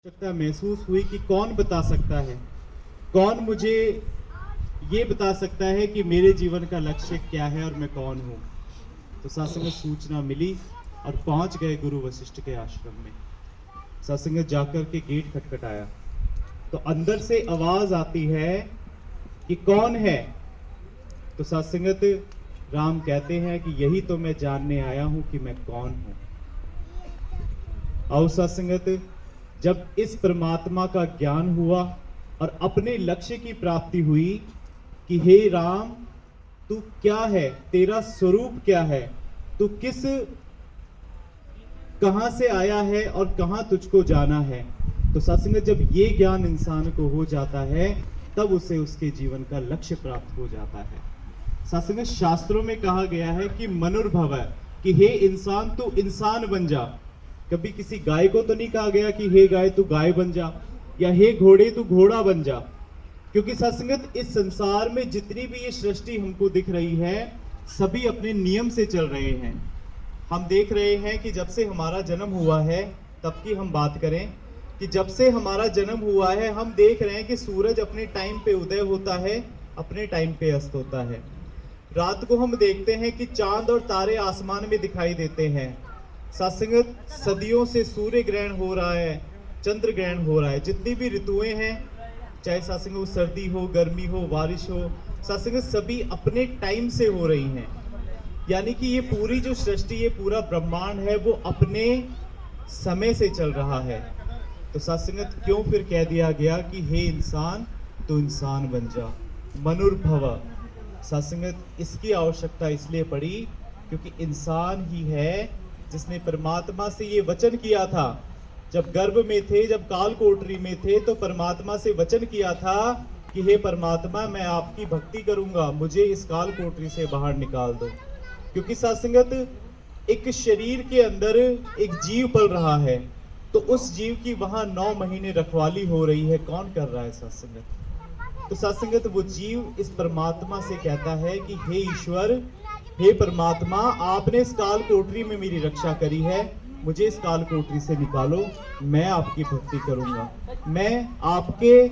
आवश्यकता महसूस हुई कि कौन बता सकता है, कौन मुझे ये बता सकता है कि मेरे जीवन का लक्ष्य क्या है और मैं कौन हूँ। तो सत्संग सूचना मिली और पहुंच गए गुरु वशिष्ठ के आश्रम में। सत्संग जाकर के गेट खटखटाया तो अंदर से आवाज आती है कि कौन है। तो सत्संगत राम कहते हैं कि यही तो मैं जानने आया हूं कि मैं कौन हूं। आओ सत्संगत, जब इस परमात्मा का ज्ञान हुआ और अपने लक्ष्य की प्राप्ति हुई कि हे राम, तू क्या है, तेरा स्वरूप क्या है, तू कहां से आया है और कहां तुझको जाना है। तो सत्संग, जब ये ज्ञान इंसान को हो जाता है तब उसे उसके जीवन का लक्ष्य प्राप्त हो जाता है। सत्संग, शास्त्रों में कहा गया है कि मनुर्भव, कि हे इंसान तू इंसान बन जा। कभी किसी गाय को तो नहीं कहा गया कि हे गाय तू गाय बन जा, या हे घोड़े तू घोड़ा बन जा। क्योंकि सत्संगत, इस संसार में जितनी भी ये सृष्टि हमको दिख रही है सभी अपने नियम से चल रहे हैं। हम देख रहे हैं कि जब से हमारा जन्म हुआ है, तब की हम बात करें कि जब से हमारा जन्म हुआ है हम देख रहे हैं कि सूरज अपने टाइम पे उदय होता है, अपने टाइम पे अस्त होता है। रात को हम देखते हैं कि चांद और तारे आसमान में दिखाई देते हैं। सत्संगत, सदियों से सूर्य ग्रहण हो रहा है, चंद्र ग्रहण हो रहा है। जितनी भी ऋतुएं हैं, चाहे सत्संग सर्दी हो, गर्मी हो, बारिश हो, सत्संग सभी अपने टाइम से हो रही हैं। यानी कि ये पूरी जो सृष्टि, ये पूरा ब्रह्मांड है, वो अपने समय से चल रहा है। तो सत्संगत, क्यों फिर कह दिया गया कि हे इंसान तू इंसान बन जा, मनुर्भव। सत्संगत, इसकी आवश्यकता इसलिए पड़ी क्योंकि इंसान ही है जिसने परमात्मा से ये वचन किया था। जब गर्भ में थे, जब काल कोठरी में थे, तो परमात्मा से वचन किया था कि हे परमात्मा, मैं आपकी भक्ति करूंगा, मुझे इस काल कोठरी से बाहर निकाल दो। क्योंकि सत्संगत, एक शरीर के अंदर एक जीव पल रहा है, तो उस जीव की वहां 9 महीने रखवाली हो रही है। कौन कर रहा है? सत्संगत। तो सत्संगत, वो जीव इस परमात्मा से कहता है कि हे ईश्वर, हे परमात्मा, आपने इस काल कोठरी में मेरी रक्षा करी है, मुझे इस काल कोठरी से निकालो, मैं आपकी भक्ति करूंगा। मैं आपके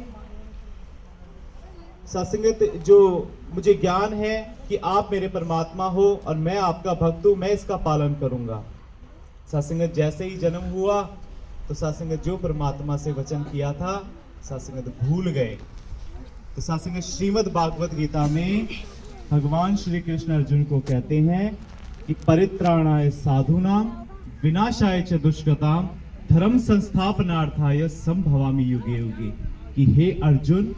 सत्संगत, जो मुझे ज्ञान है कि आप मेरे परमात्मा हो और मैं आपका भक्त हूं, मैं इसका पालन करूंगा। सत्संगत, जैसे ही जन्म हुआ तो सत्संगत जो परमात्मा से वचन किया था सत्संगत भूल गए। तो सत्संगत, श्रीमद् भागवत गीता में भगवान श्री कृष्ण अर्जुन को कहते हैं कि परित्राणाय साधूनाम विनाशाय च दुष्कृताम धर्म संस्थापनार्थाय संभवामि युगे युगे। कि हे अर्जुन,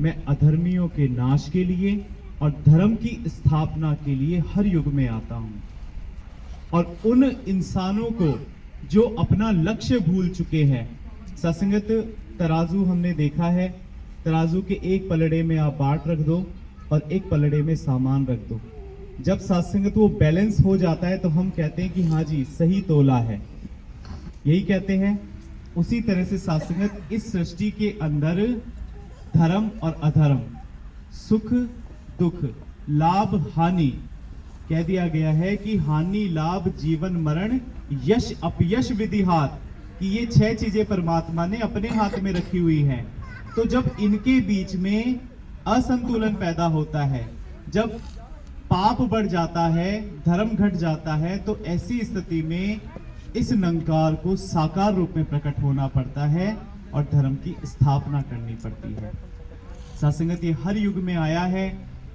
मैं अधर्मियों के नाश के लिए और धर्म की स्थापना के लिए हर युग में आता हूं। और उन इंसानों को जो अपना लक्ष्य भूल चुके हैं। सत्संगत, तराजू हमने देखा है, तराजू के एक पलड़े में आप बाट रख दो और एक पलड़े में सामान रख दो। जब सत्संगत वो बैलेंस हो जाता है तो हम कहते हैं कि हाँ जी, सही तोला है, यही कहते हैं। उसी तरह से सत्संगत, इस सृष्टि के अंदर धर्म और अधर्म, सुख दुख, लाभ हानि कह दिया गया है कि हानि लाभ जीवन मरण यश अपयश विधि हाथ, कि ये 6 चीजें परमात्मा ने अपने हाथ में रखी हुई हैं। तो जब इनके बीच में असंतुलन पैदा होता है, जब पाप बढ़ जाता है, धर्म घट जाता है, तो ऐसी स्थिति में इस निरंकार को साकार रूप में प्रकट होना पड़ता है और धर्म की स्थापना करनी पड़ती है। सत्संगत, ये हर युग में आया है,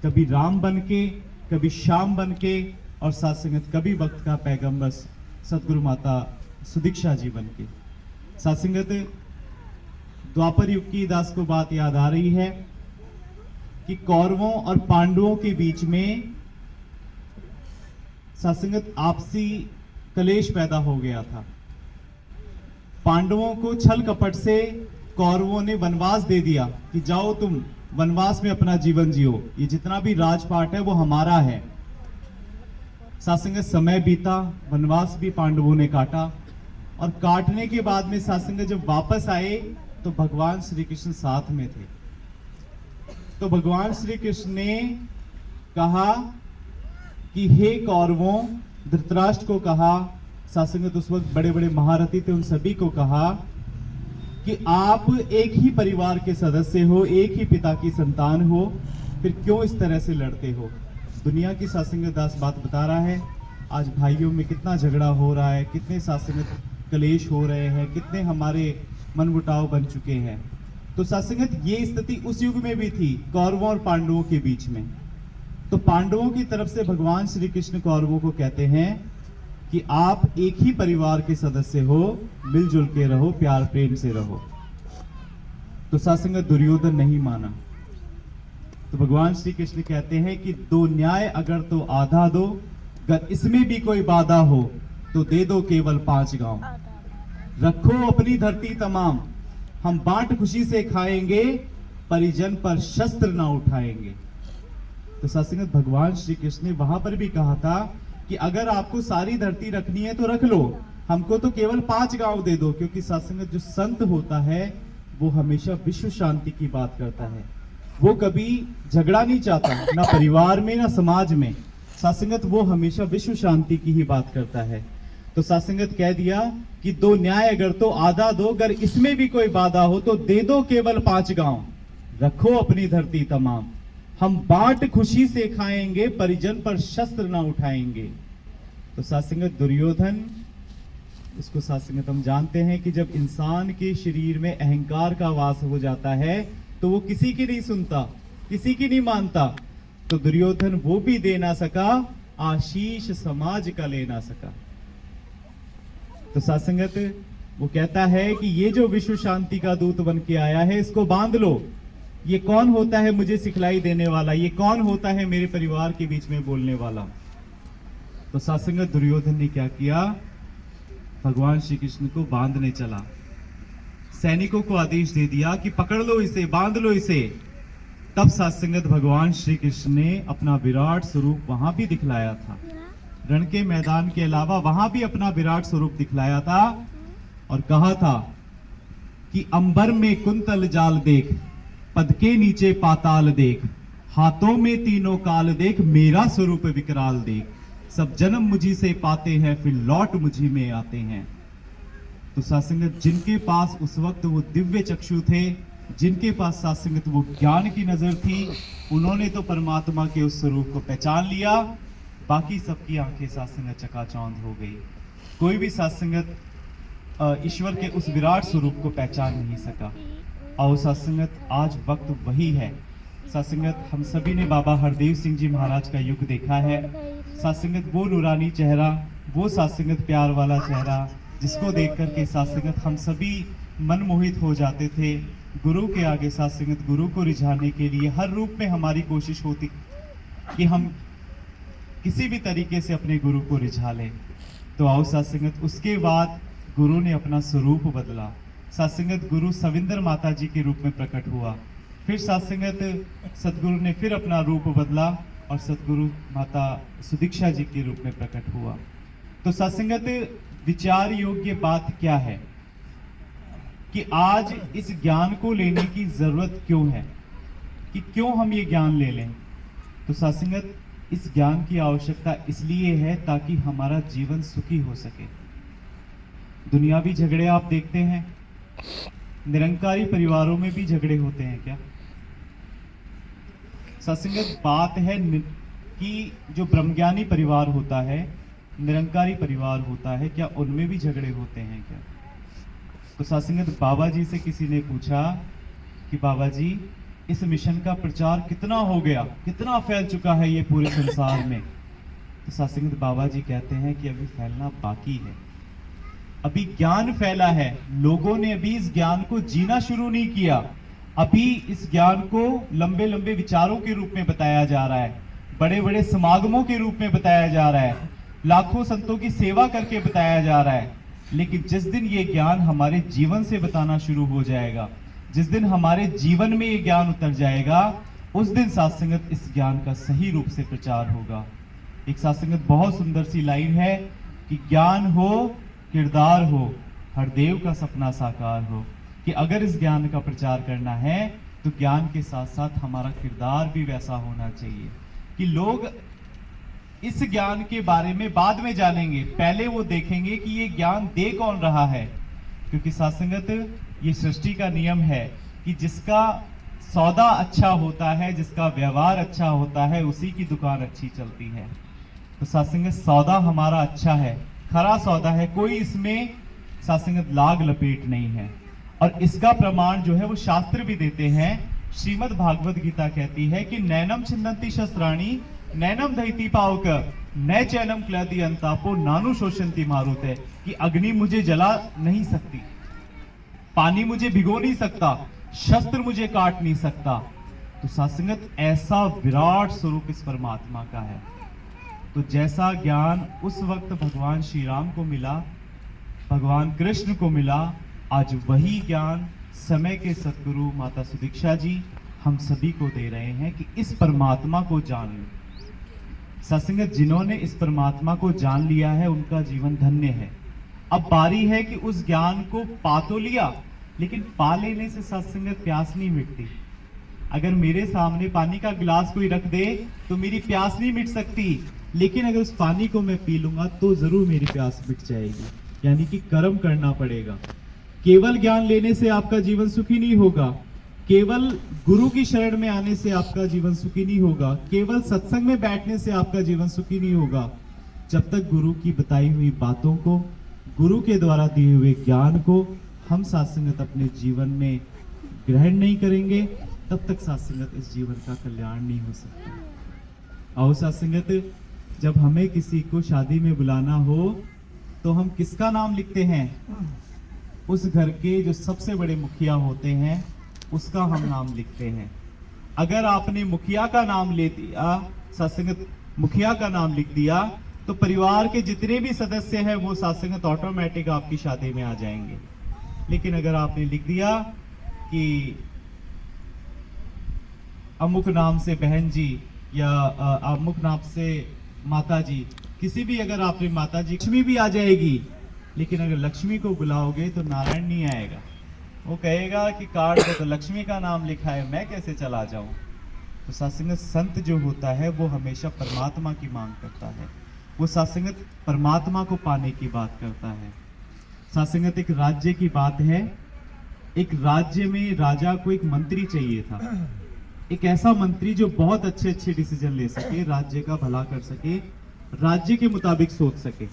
कभी राम बन के, कभी श्याम बन के, और सत्संगत कभी वक्त का पैगंबर सतगुरु माता सुदीक्षा जी बन के। सत्संगत, द्वापर युग की दास को बात याद आ रही है कि कौरवों और पांडवों के बीच में सत्संगत आपसी कलेश पैदा हो गया था। पांडवों को छल कपट से कौरवों ने वनवास दे दिया कि जाओ तुम वनवास में अपना जीवन जियो, ये जितना भी राजपाट है वो हमारा है। सत्संगत, समय बीता, वनवास भी पांडवों ने काटा, और काटने के बाद में सत्संगत जब वापस आए तो भगवान श्री कृष्ण साथ में थे। तो भगवान श्री कृष्ण ने कहा कि हे कौरवों, धृतराष्ट्र को कहा, सत्संगत उस वक्त बड़े बड़े महारथी थे, उन सभी को कहा कि आप एक ही परिवार के सदस्य हो, एक ही पिता की संतान हो, फिर क्यों इस तरह से लड़ते हो? दुनिया की सत्संगत दास बात बता रहा है। आज भाइयों में कितना झगड़ा हो रहा है, कितने सत्संगत कलेश हो रहे हैं, कितने हमारे मनमुटाव बन चुके हैं। तो सत्संगत ये स्थिति उस युग में भी थी, कौरवों और पांडवों के बीच में। तो पांडवों की तरफ से भगवान श्री कृष्ण कौरवों को कहते हैं कि आप एक ही परिवार के सदस्य हो, मिलजुल के रहो, प्यार प्रेम से रहो। तो सत्संगत दुर्योधन नहीं माना। तो भगवान श्री कृष्ण कहते हैं कि दो न्याय अगर तो आधा दो, अगर इसमें भी कोई बाधा हो तो दे दो केवल 5 गांव। रखो अपनी धरती तमाम, हम बांट खुशी से खाएंगे, परिजन पर शस्त्र ना उठाएंगे। तो सत्संगत भगवान श्री कृष्ण ने वहां पर भी कहा था कि अगर आपको सारी धरती रखनी है तो रख लो, हमको तो केवल 5 गांव दे दो। क्योंकि सत्संगत जो संत होता है वो हमेशा विश्व शांति की बात करता है, वो कभी झगड़ा नहीं चाहता, ना परिवार में ना समाज में। सत्संगत वो हमेशा विश्व शांति की ही बात करता है। तो सत्संगत कह दिया कि दो न्याय अगर तो आधा दो, अगर इसमें भी कोई बाधा हो तो दे दो केवल 5 गांव। रखो अपनी धरती तमाम, हम बांट खुशी से खाएंगे, परिजन पर शस्त्र ना उठाएंगे। तो सत्संगत दुर्योधन, इसको सत्संगत हम जानते हैं कि जब इंसान के शरीर में अहंकार का वास हो जाता है तो वो किसी की नहीं सुनता, किसी की नहीं मानता। तो दुर्योधन वो भी दे ना सका, आशीष समाज का ले ना सका। तो सत्संगत वो कहता है कि ये जो विश्व शांति का दूत बन के आया है, इसको बांध लो। ये कौन होता है मुझे सिखलाई देने वाला? ये कौन होता है मेरे परिवार के बीच में बोलने वाला? तो सत्संगत दुर्योधन ने क्या किया? भगवान श्री कृष्ण को बांधने चला, सैनिकों को आदेश दे दिया कि पकड़ लो इसे, बांध लो इसे। तब सत्संगत भगवान श्री कृष्ण ने अपना विराट स्वरूप वहां भी दिखलाया था, रण के मैदान के अलावा वहां भी अपना विराट स्वरूप दिखलाया था और कहा था कि अंबर में कुंतल जाल देख, पद के नीचे पाताल देख, हाथों में तीनों काल देख, मेरा स्वरूप विकराल देख। सब जन्म मुझी से पाते हैं, फिर लौट मुझी में आते हैं। तो सत्संगत जिनके पास उस वक्त वो दिव्य चक्षु थे, जिनके पास सत्संगत वो ज्ञान की नजर थी, उन्होंने तो परमात्मा के उस स्वरूप को पहचान लिया। बाकी सबकी आंखें सत्संगत चकाचौंध हो गई। कोई भी सत्संगत ईश्वर के उस विराट स्वरूप को पहचान नहीं सका। और सत्संगत आज वक्त वही है। सत्संगत हम सभी ने बाबा हरदेव सिंह जी महाराज का युग देखा है। सत्संगत वो नूरानी चेहरा, वो सत्संगत प्यार वाला चेहरा जिसको देख करके सत्संगत हम सभी मनमोहित हो जाते थे। गुरु के आगे सत्संगत गुरु को रिझाने के लिए हर रूप में हमारी कोशिश होती कि हम किसी भी तरीके से अपने गुरु को रिझा लें। तो आओ सत्संगत उसके बाद गुरु ने अपना स्वरूप बदला। सत्संगत गुरु सविंदर माता जी के रूप में प्रकट हुआ। फिर सत्संगत सतगुरु ने फिर अपना रूप बदला और सतगुरु माता सुदीक्षा जी के रूप में प्रकट हुआ। तो सत्संगत विचार योग्य बात क्या है कि आज इस ज्ञान को लेने की जरूरत क्यों है, कि क्यों हम ये ज्ञान ले लें? तो सत्संगत इस ज्ञान की आवश्यकता इसलिए है ताकि हमारा जीवन सुखी हो सके। दुनियावी झगड़े आप देखते हैं, निरंकारी परिवारों में भी झगड़े होते हैं क्या? सत्संगत बात है कि जो ब्रह्मज्ञानी परिवार होता है, निरंकारी परिवार होता है, क्या उनमें भी झगड़े होते हैं क्या? तो सत्संगत बाबा जी से किसी ने पूछा कि बाबा जी इस मिशन का प्रचार कितना हो गया, कितना फैल चुका है ये पूरे संसार में? तो सत्संगत बाबा जी कहते हैं कि अभी फैलना बाकी है। अभी ज्ञान फैला है, लोगों ने अभी इस ज्ञान को जीना शुरू नहीं किया। अभी इस ज्ञान को लंबे लंबे विचारों के रूप में बताया जा रहा है, बड़े बड़े समागमों के रूप में बताया जा रहा है, लाखों संतों की सेवा करके बताया जा रहा है। लेकिन जिस दिन ये ज्ञान हमारे जीवन से बताना शुरू हो जाएगा, जिस दिन हमारे जीवन में ये ज्ञान उतर जाएगा, उस दिन सत्संगत इस ज्ञान का सही रूप से प्रचार होगा। एक सत्संगत बहुत सुंदर सी लाइन है कि ज्ञान हो किरदार हो, हरदेव का सपना साकार हो। कि अगर इस ज्ञान का प्रचार करना है तो ज्ञान के साथ साथ हमारा किरदार भी वैसा होना चाहिए कि लोग इस ज्ञान के बारे में बाद में जानेंगे, पहले वो देखेंगे कि ये ज्ञान दे कौन रहा है, क्योंकि सासंगत ये सृष्टि का नियम है कि जिसका सौदा अच्छा होता है, जिसका व्यवहार अच्छा होता है, उसी की दुकान अच्छी चलती है। तो सासंगत सौदा हमारा अच्छा है, खरा सौदा है, कोई इसमें सासंगत लाग लपेट नहीं है। और इसका प्रमाण जो है वो शास्त्र भी देते हैं। श्रीमद् भागवत गीता कहती है कि नैनम छिन्नन्ति शस्त्राणि नैनम दहिति पावक न चैनम क्लयति अंतापो नानु शोषंति मारुते, कि अग्नि मुझे जला नहीं सकती, पानी मुझे भिगो नहीं सकता, शस्त्र मुझे काट नहीं सकता। तो सासंगत ऐसा विराट स्वरूप इस परमात्मा का है। तो जैसा ज्ञान उस वक्त भगवान श्री राम को मिला, भगवान कृष्ण को मिला, आज वही ज्ञान समय के सद्गुरु माता सुदीक्षा जी हम सभी को दे रहे हैं कि इस परमात्मा को जान लो। सत्संगत जिन्होंने इस परमात्मा को जान लिया है उनका जीवन धन्य है। अब बारी है कि उस ज्ञान को पा तो लिया, लेकिन पा लेने से सत्संगत प्यास नहीं मिटती। अगर मेरे सामने पानी का गिलास कोई रख दे तो मेरी प्यास नहीं मिट सकती, लेकिन अगर उस पानी को मैं पी लूंगा तो जरूर मेरी प्यास मिट जाएगी। यानी कि कर्म करना पड़ेगा। केवल ज्ञान लेने से आपका जीवन सुखी नहीं होगा, केवल गुरु की शरण में आने से आपका जीवन सुखी नहीं होगा, केवल सत्संग में बैठने से आपका जीवन सुखी नहीं होगा। जब तक गुरु की बताई हुई बातों को, गुरु के द्वारा दिए हुए ज्ञान को हम सत्संगत अपने जीवन में ग्रहण नहीं करेंगे, तब तक सत्संगत इस जीवन का कल्याण नहीं हो सकता। और सत्संगत जब हमें किसी को शादी में बुलाना हो तो हम किसका नाम लिखते हैं? उस घर के जो सबसे बड़े मुखिया होते हैं उसका हम नाम लिखते हैं। अगर आपने मुखिया का नाम ले दिया, सत्संगत मुखिया का नाम लिख दिया, तो परिवार के जितने भी सदस्य हैं वो सत्संगत ऑटोमेटिक आपकी शादी में आ जाएंगे। लेकिन अगर आपने लिख दिया कि अमुक नाम से बहन जी या अमुक नाम से माता जी, किसी भी अगर आपने माता जी, लक्ष्मी भी आ जाएगी, लेकिन अगर लक्ष्मी को बुलाओगे तो नारायण नहीं आएगा। वो कहेगा कि कार्ड पे तो लक्ष्मी का नाम लिखा है, मैं कैसे चला जाऊं। तो सत्संगत संत जो होता है वो हमेशा परमात्मा की मांग करता है, वो सत्संगत परमात्मा को पाने की बात करता है। सत्संगत एक राज्य की बात है। एक राज्य में राजा को एक मंत्री चाहिए था, एक ऐसा मंत्री जो बहुत अच्छे अच्छे डिसीजन ले सके, राज्य का भला कर सके, राज्य के मुताबिक सोच सके।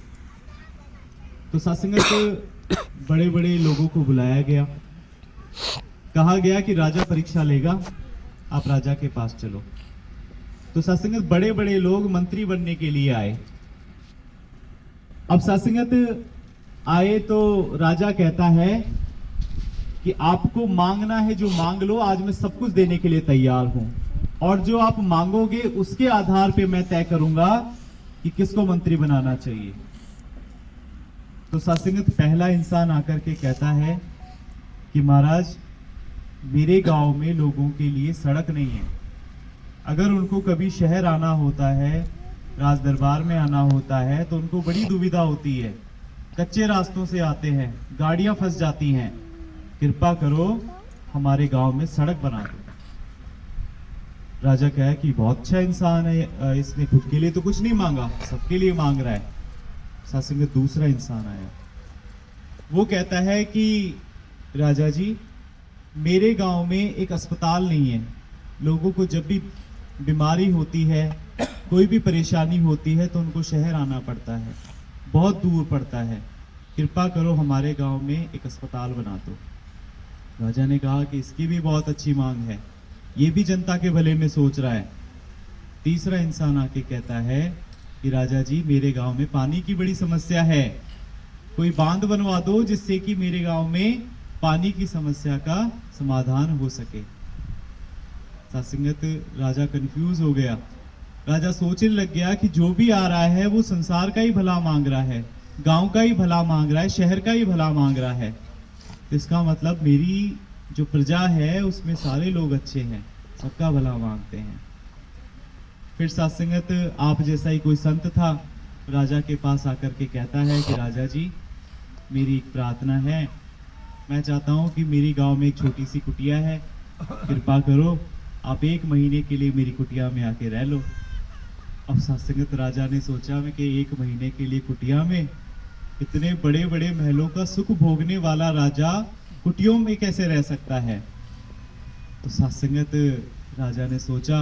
तो सत्संगत बड़े बड़े लोगों को बुलाया गया, कहा गया कि राजा परीक्षा लेगा, आप राजा के पास चलो। तो सत्संगत बड़े बड़े लोग मंत्री बनने के लिए आए। अब सत्संगत आए तो राजा कहता है कि आपको मांगना है जो मांग लो, आज मैं सब कुछ देने के लिए तैयार हूं, और जो आप मांगोगे उसके आधार पे मैं तय करूंगा कि किसको मंत्री बनाना चाहिए। तो सत्संगत पहला इंसान आकर के कहता है कि महाराज मेरे गांव में लोगों के लिए सड़क नहीं है। अगर उनको कभी शहर आना होता है, राज दरबार में आना होता है, तो उनको बड़ी दुविधा होती है, कच्चे रास्तों से आते हैं, गाड़ियां फंस जाती हैं, कृपा करो हमारे गांव में सड़क बना दो। राजा कहा कि बहुत अच्छा इंसान है, इसने खुद के लिए तो कुछ नहीं मांगा, सबके लिए मांग रहा है। सत्संगत दूसरा इंसान आया, वो कहता है कि राजा जी मेरे गांव में एक अस्पताल नहीं है, लोगों को जब भी बीमारी होती है, कोई भी परेशानी होती है तो उनको शहर आना पड़ता है, बहुत दूर पड़ता है, कृपा करो हमारे गांव में एक अस्पताल बना दो। राजा ने कहा कि इसकी भी बहुत अच्छी मांग है, ये भी जनता के भले में सोच रहा है। तीसरा इंसान आके कहता है कि राजा जी मेरे गांव में पानी की बड़ी समस्या है, कोई बांध बनवा दो जिससे कि मेरे गांव में पानी की समस्या का समाधान हो सके। सत्संगत राजा कंफ्यूज हो गया। राजा सोचने लग गया कि जो भी आ रहा है वो संसार का ही भला मांग रहा है, गांव का ही भला मांग रहा है, शहर का ही भला मांग रहा है। इसका मतलब मेरी जो प्रजा है उसमें सारे लोग अच्छे हैं, सबका भला मांगते हैं। फिर सत्संगत आप जैसा ही कोई संत था, राजा के पास आकर के कहता है कि राजा जी मेरी एक प्रार्थना है, मैं चाहता हूं कि मेरी गांव में एक छोटी सी कुटिया है, कृपा करो आप 1 महीने के लिए मेरी कुटिया में आके रह लो। अब सत्संगत राजा ने सोचा में कि 1 महीने के लिए कुटिया में, इतने बड़े बड़े महलों का सुख भोगने वाला राजा कुटियों में कैसे रह सकता है। तो सात्संगत राजा ने सोचा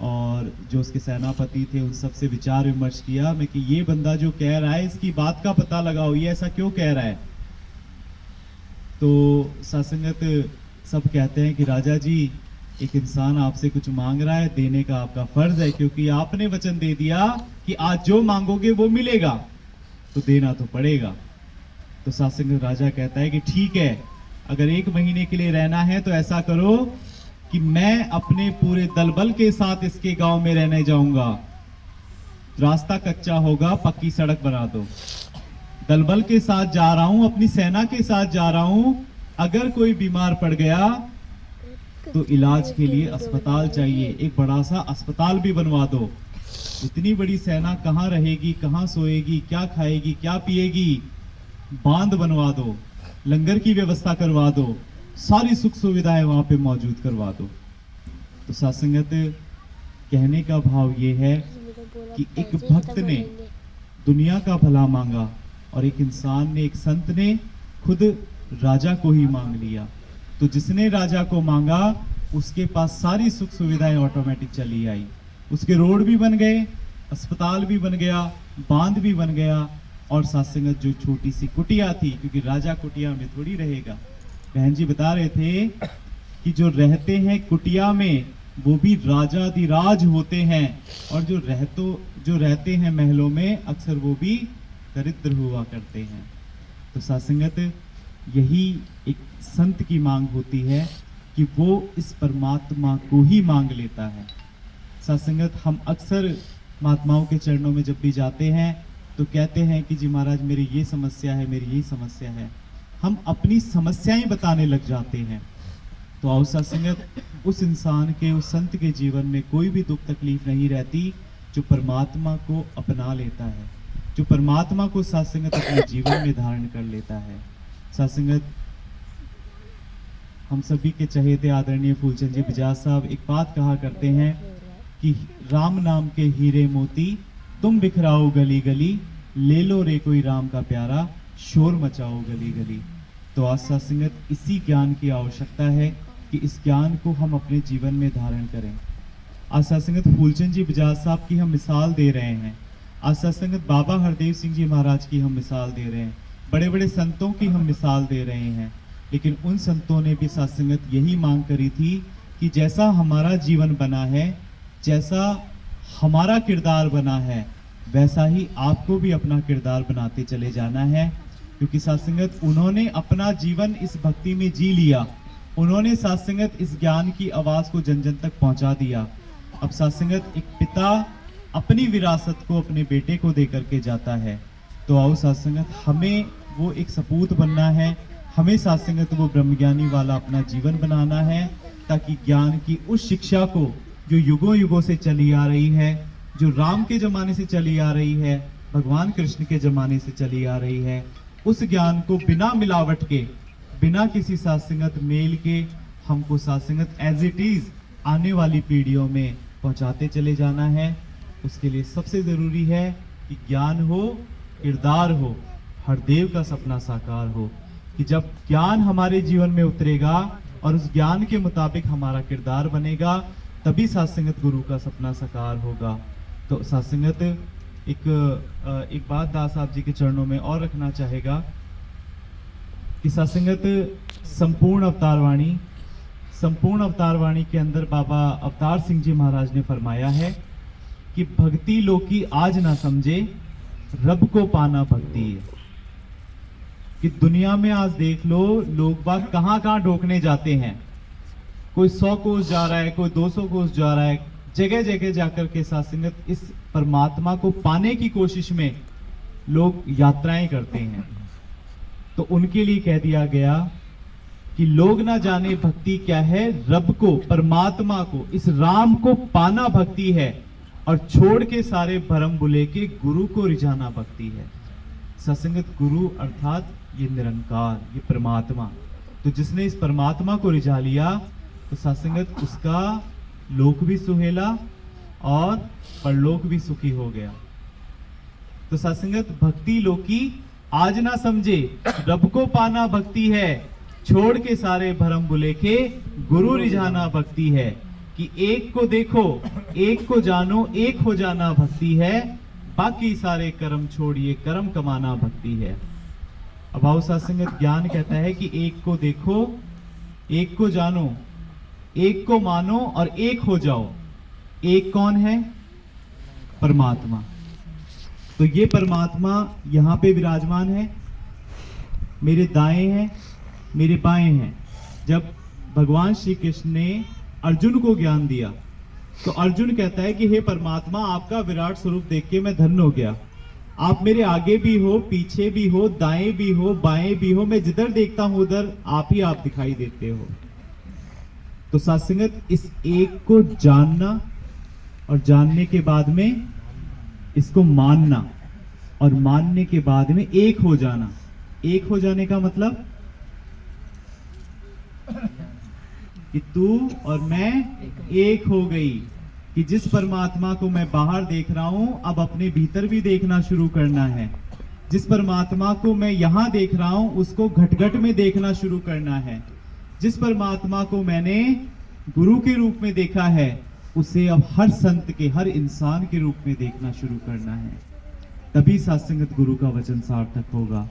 और जो उसके सेनापति थे उन सबसे विचार विमर्श किया मैं कि ये बंदा जो कह रहा है इसकी बात का पता लगाओ, ये ऐसा क्यों कह रहा है। तो सात्संगत सब कहते हैं कि राजा जी, एक इंसान आपसे कुछ मांग रहा है, देने का आपका फर्ज है, क्योंकि आपने वचन दे दिया कि आज जो मांगोगे वो मिलेगा, तो देना तो पड़ेगा। तो सात्संगत राजा कहता है कि ठीक है, अगर 1 महीने के लिए रहना है तो ऐसा करो कि मैं अपने पूरे दलबल के साथ इसके गांव में रहने जाऊंगा। रास्ता कच्चा होगा, पक्की सड़क बना दो। दलबल के साथ जा रहा हूं, अपनी सेना के साथ जा रहा हूं, अगर कोई बीमार पड़ गया तो इलाज के लिए अस्पताल चाहिए, एक बड़ा सा अस्पताल भी बनवा दो। इतनी बड़ी सेना कहां रहेगी, कहां सोएगी, क्या खाएगी, क्या पिएगी। बांध बनवा दो, लंगर की व्यवस्था करवा दो, सारी सुख सुविधाएं वहां पे मौजूद करवा दो। तो सात्संगत कहने का भाव ये है कि एक भक्त ने दुनिया का भला मांगा और एक इंसान ने, एक संत ने खुद राजा को ही मांग लिया। तो जिसने राजा को मांगा उसके पास सारी सुख सुविधाएं ऑटोमेटिक चली आई। उसके रोड भी बन गए, अस्पताल भी बन गया, बांध भी बन गया। और सात्संगत जो छोटी सी कुटिया थी, क्योंकि राजा कुटिया में थोड़ी रहेगा, बहन जी बता रहे थे कि जो रहते हैं कुटिया में वो भी राजाधिराज होते हैं, और जो रहते हैं महलों में अक्सर वो भी दरिद्र हुआ करते हैं। तो सात्संगत यही एक संत की मांग होती है कि वो इस परमात्मा को ही मांग लेता है। सात्संगत हम अक्सर महात्माओं के चरणों में जब भी जाते हैं तो कहते हैं कि जी महाराज मेरी ये समस्या है, मेरी ये समस्या है। हम अपनी समस्याएं बताने लग जाते हैं। तो आओ सात्संगत, उस इंसान के, उस संत के जीवन में कोई भी दुख तकलीफ नहीं रहती जो परमात्मा को अपना लेता है, जो परमात्मा को सात्संगत अपने जीवन में धारण कर लेता है। सात्संगत हम सभी के चहेते आदरणीय फूलचंद जी बजाज साहब एक बात कहा करते हैं कि राम नाम के हीरे मोती तुम बिखराओ गली गली, ले लो रे कोई राम का प्यारा, शोर मचाओ गली गली। तो आज सात्संगत इसी ज्ञान की आवश्यकता है कि इस ज्ञान को हम अपने जीवन में धारण करें। आज सात्संगत फूलचंद जी बजाज साहब की हम मिसाल दे रहे हैं, आज सात्संगत बाबा हरदेव सिंह जी महाराज की हम मिसाल दे रहे हैं, बड़े बड़े संतों की हम मिसाल दे रहे हैं। लेकिन उन संतों ने भी सात्संगत यही मांग करी थी कि जैसा हमारा जीवन बना है, जैसा हमारा किरदार बना है, वैसा ही आपको भी अपना किरदार बनाते चले जाना है। क्योंकि सात्संगत उन्होंने अपना जीवन इस भक्ति में जी लिया, उन्होंने सात्संगत इस ज्ञान की आवाज को जन जन तक पहुंचा दिया। अब सात्संगत एक पिता अपनी विरासत को अपने बेटे को दे करके जाता है। तो आओ सात्संगत, हमें वो एक सपूत बनना है, हमें सात्संगत वो ब्रह्मज्ञानी वाला अपना जीवन बनाना है, ताकि ज्ञान की उस शिक्षा को जो युगों युगों से चली आ रही है, जो राम के जमाने से चली आ रही है, भगवान कृष्ण के जमाने से चली आ रही है, उस ज्ञान को बिना मिलावट के, बिना किसी सात्संगत मेल के हमको सात्संगत एज इट इज आने वाली पीढ़ियों में पहुंचाते चले जाना है। उसके लिए सबसे जरूरी है कि ज्ञान हो, किरदार हो, हरदेव का सपना साकार हो। कि जब ज्ञान हमारे जीवन में उतरेगा और उस ज्ञान के मुताबिक हमारा किरदार बनेगा, तभी सात्संगत गुरु का सपना साकार होगा। तो सात्संगत एक बात दास साहब जी के चरणों में और रखना चाहेगा कि सात्संगत संपूर्ण अवतार वाणी के अंदर बाबा अवतार सिंह जी महाराज ने फरमाया है कि भक्ति लोकी आज ना समझे, रब को पाना भक्ति है। कि दुनिया में आज देख लो, लोग बाग कहां कहां ढोकने जाते हैं, कोई 100 कोस जा रहा है, कोई 200 कोस जा रहा है, जगह जगह जाकर के सात्संगत इस परमात्मा को पाने की कोशिश में लोग यात्राएं करते हैं। तो उनके लिए कह दिया गया कि लोग ना जाने भक्ति क्या है, रब को, परमात्मा को, इस राम को पाना भक्ति है, और छोड़ के सारे भरम बुले के गुरु को रिझाना भक्ति है। सत्संगत गुरु अर्थात ये निरंकार, ये परमात्मा। तो जिसने इस परमात्मा को रिझा लिया तो सत्संगत उसका लोक भी सुहेला और परलोक भी सुखी हो गया। तो सत्संगत भक्ति लोकी आज ना समझे रब को पाना भक्ति है, छोड़ के सारे भरम बुलेखे गुरु रिझाना भक्ति है। कि एक को देखो एक को जानो एक हो जाना भक्ति है, बाकी सारे कर्म छोड़िए कर्म कमाना भक्ति है। अब आओ सत्संगत ज्ञान कहता है कि एक को देखो एक को जानो एक को मानो और एक हो जाओ। एक कौन है? परमात्मा। तो ये परमात्मा यहां पे विराजमान है, मेरे दाएं हैं मेरे बाएं हैं। जब भगवान श्री कृष्ण ने अर्जुन को ज्ञान दिया तो अर्जुन कहता है कि हे परमात्मा, आपका विराट स्वरूप देख के मैं धन्य हो गया। आप मेरे आगे भी हो पीछे भी हो दाएं भी हो बाएं भी हो, मैं जिधर देखता हूं उधर आप ही आप दिखाई देते हो। तो सत्संगत इस एक को जानना और जानने के बाद में इसको मानना और मानने के बाद में एक हो जाना। एक हो जाने का मतलब कि तू और मैं एक हो गई। कि जिस परमात्मा को मैं बाहर देख रहा हूं अब अपने भीतर भी देखना शुरू करना है। जिस परमात्मा को मैं यहां देख रहा हूं उसको घट घट में देखना शुरू करना है। जिस परमात्मा को मैंने गुरु के रूप में देखा है उसे अब हर संत के हर इंसान के रूप में देखना शुरू करना है, तभी सत्संगत गुरु का वचन सार्थक होगा।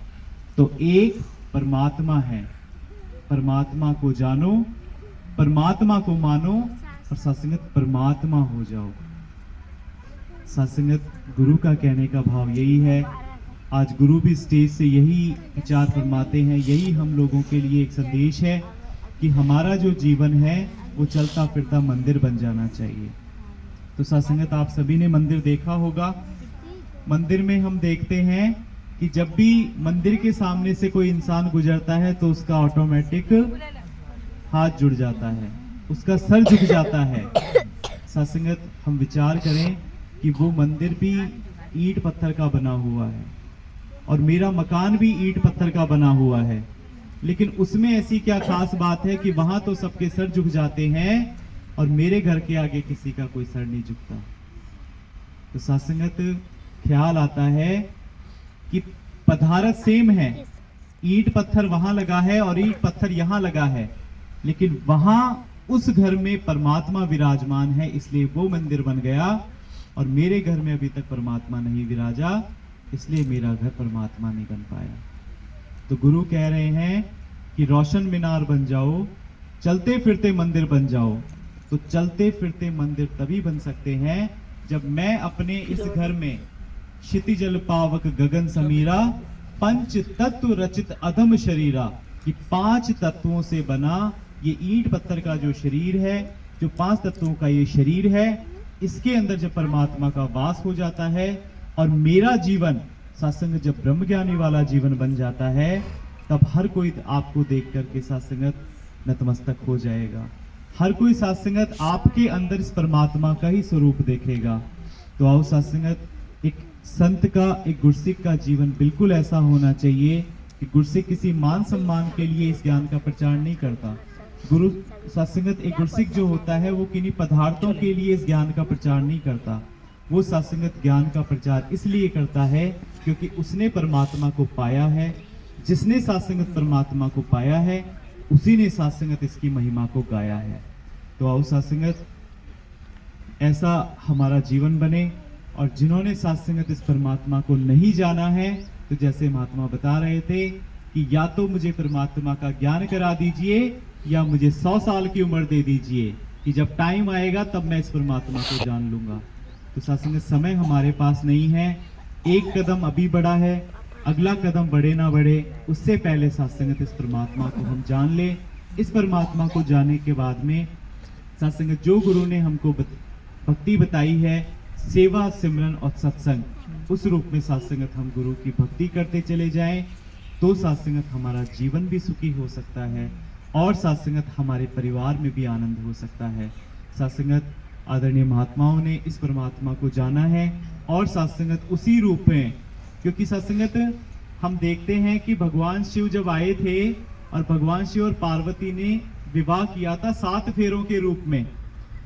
तो एक परमात्मा है, परमात्मा को जानो परमात्मा को मानो और सत्संगत परमात्मा हो जाओ। सत्संगत गुरु का कहने का भाव यही है। आज गुरु भी स्टेज से यही विचार फरमाते हैं, यही हम लोगों के लिए एक संदेश है कि हमारा जो जीवन है वो चलता फिरता मंदिर बन जाना चाहिए। तो सत्संगत आप सभी ने मंदिर देखा होगा। मंदिर में हम देखते हैं कि जब भी मंदिर के सामने से कोई इंसान गुजरता है तो उसका ऑटोमेटिक हाथ जुड़ जाता है, उसका सर झुक जाता है। सत्संगत हम विचार करें कि वो मंदिर भी ईंट पत्थर का बना हुआ है और मेरा मकान भी ईंट पत्थर का बना हुआ है, लेकिन उसमें ऐसी क्या खास बात है कि वहां तो सबके सर झुक जाते हैं और मेरे घर के आगे किसी का कोई सर नहीं झुकता। तो सत्संगत ख्याल आता है कि पदार्थ सेम है, ईंट पत्थर वहां लगा है और ईंट पत्थर यहां लगा है, लेकिन वहां उस घर में परमात्मा विराजमान है, इसलिए वो मंदिर बन गया। और मेरे घर में अभी तक परमात्मा नहीं विराजा, इसलिए मेरा घर परमात्मा नहीं बन पाया। तो गुरु कह रहे हैं कि रोशन मीनार बन जाओ, चलते फिरते मंदिर बन जाओ। तो चलते फिरते मंदिर तभी बन सकते हैं जब मैं अपने इस घर में क्षितिजल पावक गगन समीरा पंच तत्व रचित अधम शरीरा, कि 5 तत्वों से बना ये ईंट पत्थर का जो शरीर है, जो 5 तत्वों का ये शरीर है, इसके अंदर जब परमात्मा का वास हो जाता है और मेरा जीवन सत्संग जब ब्रह्मज्ञानी वाला जीवन बन जाता है, तब हर कोई आपको देख करके सत्संगत नतमस्तक हो जाएगा। हर कोई सत्संगत आपके अंदर इस परमात्मा का ही स्वरूप देखेगा। तो आओ सत्संगत एक संत का एक गुरसिक का जीवन बिल्कुल ऐसा होना चाहिए कि गुरसिक किसी मान सम्मान के लिए इस ज्ञान का प्रचार नहीं करता। गुरु सत्संगत एक गुरसिक जो होता है वो किन्हीं पदार्थों के लिए इस ज्ञान का प्रचार नहीं करता। वो सत्संगत ज्ञान का प्रचार इसलिए करता है क्योंकि उसने परमात्मा को पाया है। जिसने सत्संगत परमात्मा को पाया है उसी ने सत्संगत इसकी महिमा को गाया है। तो आओ सत्संगत ऐसा हमारा जीवन बने, और जिन्होंने सत्संगत इस परमात्मा को नहीं जाना है, तो जैसे महात्मा बता रहे थे कि या तो मुझे परमात्मा का ज्ञान करा दीजिए या मुझे 100 साल की उम्र दे दीजिए, कि जब टाइम आएगा तब मैं इस परमात्मा को जान लूंगा। तो सत्संगत समय हमारे पास नहीं है। एक कदम अभी बढ़ा है, अगला कदम बढ़े ना बढ़े, उससे पहले सत्संगत इस परमात्मा को हम जान ले। इस परमात्मा को जानने के बाद में सत्संगत जो गुरु ने हमको भक्ति बताई है, सेवा सिमरन और सत्संग, उस रूप में सत्संगत हम गुरु की भक्ति करते चले जाएं, तो सत्संगत हमारा जीवन भी सुखी हो सकता है और सत्संगत हमारे परिवार में भी आनंद हो सकता है। सत्संगत आदरणीय महात्माओं ने इस परमात्मा को जाना है और सत्संगत उसी रूप में, क्योंकि सत्संगत हम देखते हैं कि भगवान शिव जब आए थे और भगवान शिव और पार्वती ने विवाह किया था 7 फेरों के रूप में,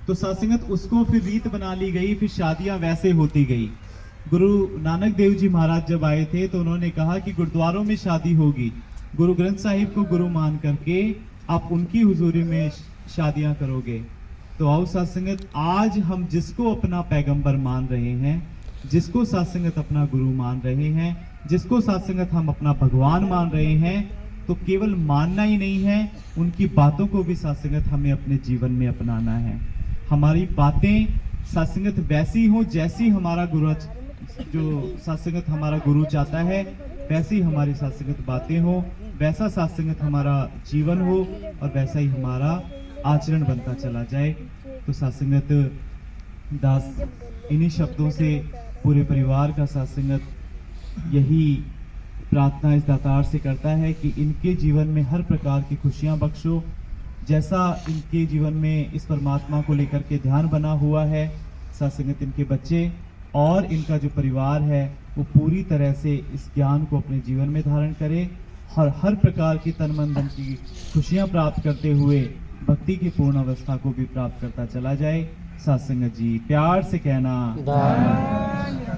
तो सत्संगत उसको फिर रीत बना ली गई, फिर शादियां वैसे होती गई। गुरु नानक देव जी महाराज जब आए थे तो उन्होंने कहा कि गुरुद्वारों में शादी होगी, गुरु ग्रंथ साहिब को गुरु मान करके आप उनकी हुजूरी में शादियां करोगे। तो आओ साथ संगत, आज हम जिसको अपना पैगंबर मान रहे हैं, जिसको साथ संगत अपना गुरु मान रहे हैं, जिसको साथ संगत हम अपना भगवान मान रहे हैं, तो केवल मानना ही नहीं है, उनकी बातों को भी साथ संगत हमें अपने जीवन में अपनाना है। हमारी बातें साथ संगत वैसी हो जैसी हमारा गुरु, जो सत्संगत हमारा गुरु चाहता है वैसी हमारी सत्संगत बातें हो, वैसा सत्संगत हमारा जीवन हो और वैसा ही हमारा आचरण बनता चला जाए। तो सत्संगत दास इन्हीं शब्दों से पूरे परिवार का सत्संगत यही प्रार्थना इस दातार से करता है कि इनके जीवन में हर प्रकार की खुशियां बख्शो। जैसा इनके जीवन में इस परमात्मा को लेकर के ध्यान बना हुआ है, सत्संगत इनके बच्चे और इनका जो परिवार है वो पूरी तरह से इस ज्ञान को अपने जीवन में धारण करे और हर प्रकार की तन मन धन की खुशियां प्राप्त करते हुए भक्ति की पूर्ण अवस्था को भी प्राप्त करता चला जाए। सत्संगत जी प्यार से कहना